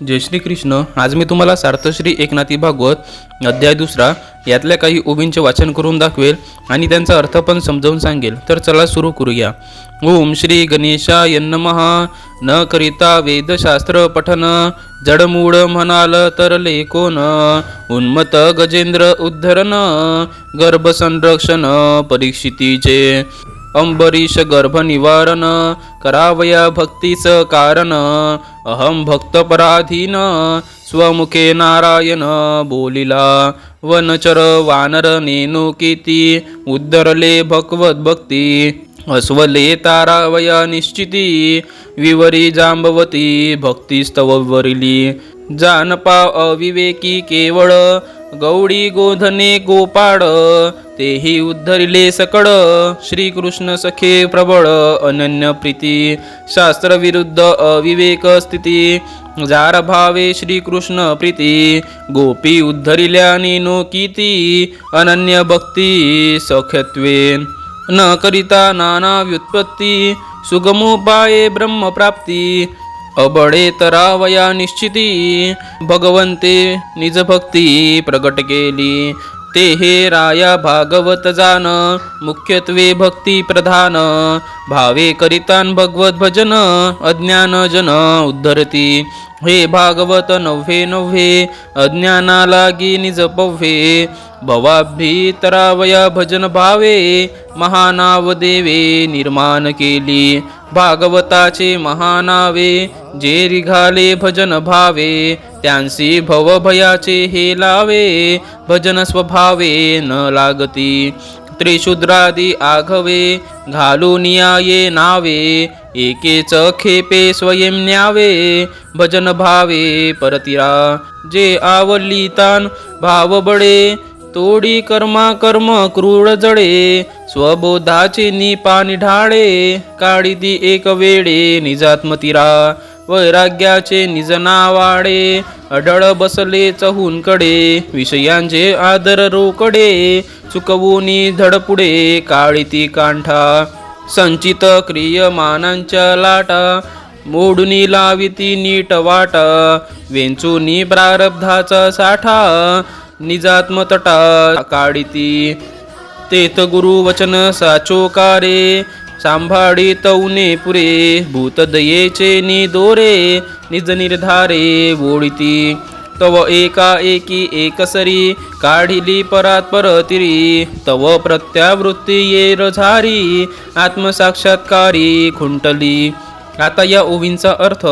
जय श्री कृष्ण. आज मी तुम्हाला सार्थश्री एकनाथी भागवत अध्याय 2 यातल्या काही ओबींचे वाचन करून दाखवेल आणि त्यांचा अर्थ पण समजावून सांगेल. तर चला सुरू करूया. ओम श्री गणेशाय नमः. न करिता वेदशास्त्र पठन, जडमूड म्हणाल तरले कोण. उन्मत गजेंद्र उद्धरण, गर्भ संरक्षण परीक्षितीचे. अंबरीश गर्भ निवारण, करावया भक्तीच कारण. अहम भक्त पराधीन, स्वमुखे नारायण बोलिला. वनचर वानर नेनो कीती, उद्धरले भगवत भक्ती. अस्वले तारावया निश्चिती, विवरी जांबवती भक्तिस्तववरिली. जानपा अविवेकी केवळ, गौडी गोधने गोपाळ. तेही उद्धरिले सकळ, श्रीकृष्ण सखे प्रबळ अनन्य प्रीती. शास्त्र विरुद्ध अविवेक स्थिती, जार भावे श्रीकृष्ण प्रीती. गोपी उद्धरिल्या नेनो कीती, अनन्य भक्ती सख्यत्वे. न करिता नाना व्युत्पत्ती, सुगमोपाये ब्रह्मप्राप्ती. अबळे तरावया निश्चिती, भगवंते निजभक्ती प्रगट केली. ते हे राया भागवत जान, मुख्यत्वे भक्ती प्रधान. भावे करितान भगवत भजन, अज्ञान जन उद्धरती. हे भागवत नव्हे नव्हे, अज्ञाना लागी निज पव्हे. भवाभीतरावया भजन भावे, महानाव देवे निर्माण केली. भागवताचे महानावे, जे रिघाले भजन भावे. त्यांसी भवभयाचे हे लावे, भजन स्वभावे न लागती. त्रिशूद्रादी आघवे, घालून ये नावे. एकेच खेपे स्वयं न्यावे, भजन भावे परतिरा. जे आवली तान भाव बळे, तोडी कर्मा कर्म क्रूर जडे. स्वबोधाचे निपाणी ढाळे, काढिती एक वेळे निजात्मतिरा. वैराग्याचे निज नावाडे, अडळ बसले चहूनकडे. विषयांचे आदर रोकडे, चुकवूनी धडपुडे काळीती कांठा. संचित क्रियमानांच्या लाटा, मोडुनी लाविती नीट वाटा. वेंचुनी प्रारब्धाचा साठा, निजात्मतटा काढिती. तेथ गुरु वचन साचोकारे, सांभाळी तवने पुरे. भूतदयेचे निदोरे, निज निर्धारे वोळिती. तव एका एकी एकसरी, काढिली परात्पर तिरी. तव प्रत्यावृत्ती ये रझारी, आत्मसाक्षात्कारी खुंटली. आता या ओवींचा अर्थ.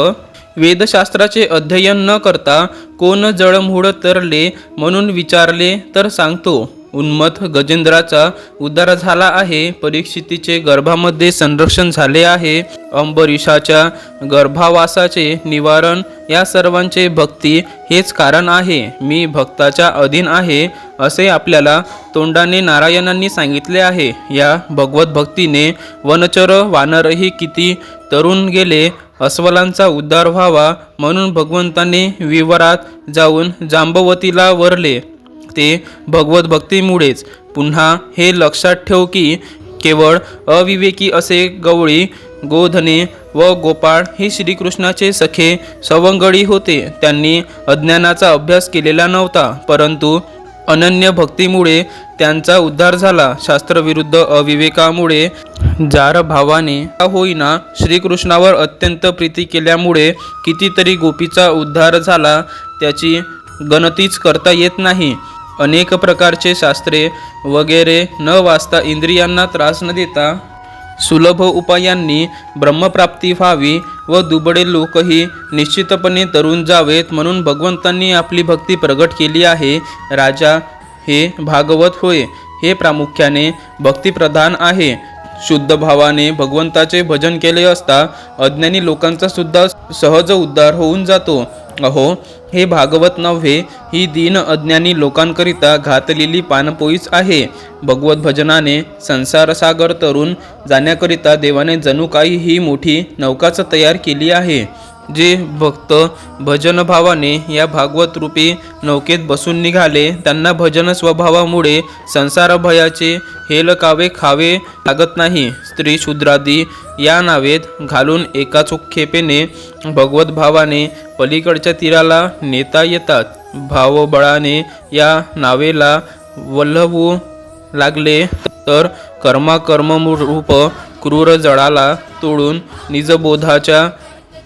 वेदशास्त्राचे अध्ययन न करता कोण जळमूड तरले म्हणून विचारले तर सांगतो. उन्मत्त गजेंद्राचा उद्धार झाला आहे. परीक्षितीचे गर्भामध्ये संरक्षण झाले आहे. अंबरीशाच्या गर्भावासाचे निवारण. या सर्वांचे भक्ती हेच कारण आहे. मी भक्ताच्या अधीन आहे असे आपल्याला तोंडाने नारायणांनी सांगितले आहे. या भगवत भक्तीने वनचर वानरही किती तरुण गेले. अस्वलांचा उद्धार व्हावा म्हणून भगवंताने विवरात जाऊन जांबवतीला वरले. ते भगवत भक्तीमुळेच. पुन्हा हे लक्षात ठेव की केवळ अविवेकी असे गवळी गोधने व गोपाळ हे श्रीकृष्णाचे सखे सवंगडी होते. त्यांनी अज्ञानाचा अभ्यास केलेला नव्हता, परंतु अनन्य भक्तीमुळे त्यांचा उद्धार झाला. शास्त्रविरुद्ध अविवेकामुळे जार भावाने होईना श्रीकृष्णावर अत्यंत प्रीती केल्यामुळे कितीतरी गोपीचा उद्धार झाला. त्याची गणतीच करता येत नाही. अनेक प्रकारचे शास्त्रे वगैरे न वाचता, इंद्रियांना त्रास न देता सुलभ उपायांनी ब्रह्मप्राप्ती व्हावी व दुबळे लोकही निश्चितपणे तरुण जावेत म्हणून भगवंतांनी आपली भक्ती प्रगट केली आहे. राजा हे भागवत होय. हे प्रामुख्याने भक्तिप्रधान आहे. शुद्ध भावाने भगवंताचे भजन केले असता अज्ञानी लोकांचा सुद्धा सहज उद्धार होऊन जातो. अहो, हे भागवत नव्हे, ही दीन अज्ञानी लोकांकरिता घातलेली पानपोईच आहे. भगवत भजनाने संसारसागर तरून जाण्याकरिता देवाने जणू काही ही मोठी नौकाच तयार केली आहे. जे भक्त भजन भावाने या भागवत रूपी नौकेत बसून निघाले, त्यांना भजन स्वभावामुळे संसार भयाचे हेलकावे खावे लागत नाही. स्त्री शूद्रादी या नावेत घालून एका खेपेने भगवत भावाने पलीकडच्या तीराला नेता येतात. भावबळाने या नावेला वल्हवू लागले तर कर्माकर्मरूप क्रूर जळाला तोडून निजबोधाच्या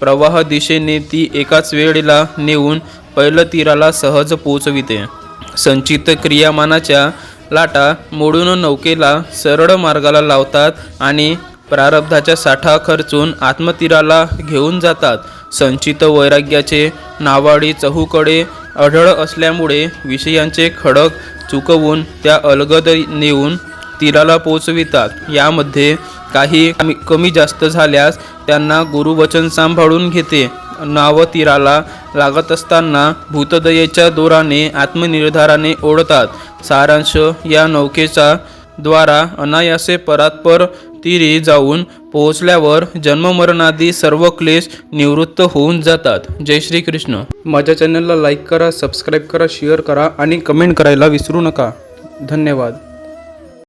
प्रवाह दिशेने ती एकाच वेळेला नेऊन पहिलं तीराला सहज पोचविते. संचित क्रियामानाच्या लाटा मोडून नौकेला सरळ मार्गाला लावतात आणि प्रारब्धाच्या साठा खर्चून आत्मतीराला घेऊन जातात. संचित वैराग्याचे नावाडी चहूकडे आढळ असल्यामुळे विषयांचे खडक चुकवून त्या अलगद नेऊन तीराला पोचवितात. यामध्ये काही कमी जास्त झाल्यास त्यांना गुरुवचन सांभाळून घेते. नाव तीराला लागत असताना भूतदयेच्या दोराने आत्मनिर्धाराने ओढतात. सारांश या नौकेचा द्वारा अनायासे परात्पर तीरी जाऊन पोहोचल्यावर जन्ममरणादी सर्व क्लेश निवृत्त होऊन जातात. जय श्री कृष्ण. माझ्या चॅनलला लाईक करा, सबस्क्राईब करा, शेअर करा आणि कमेंट करायला विसरू नका. धन्यवाद.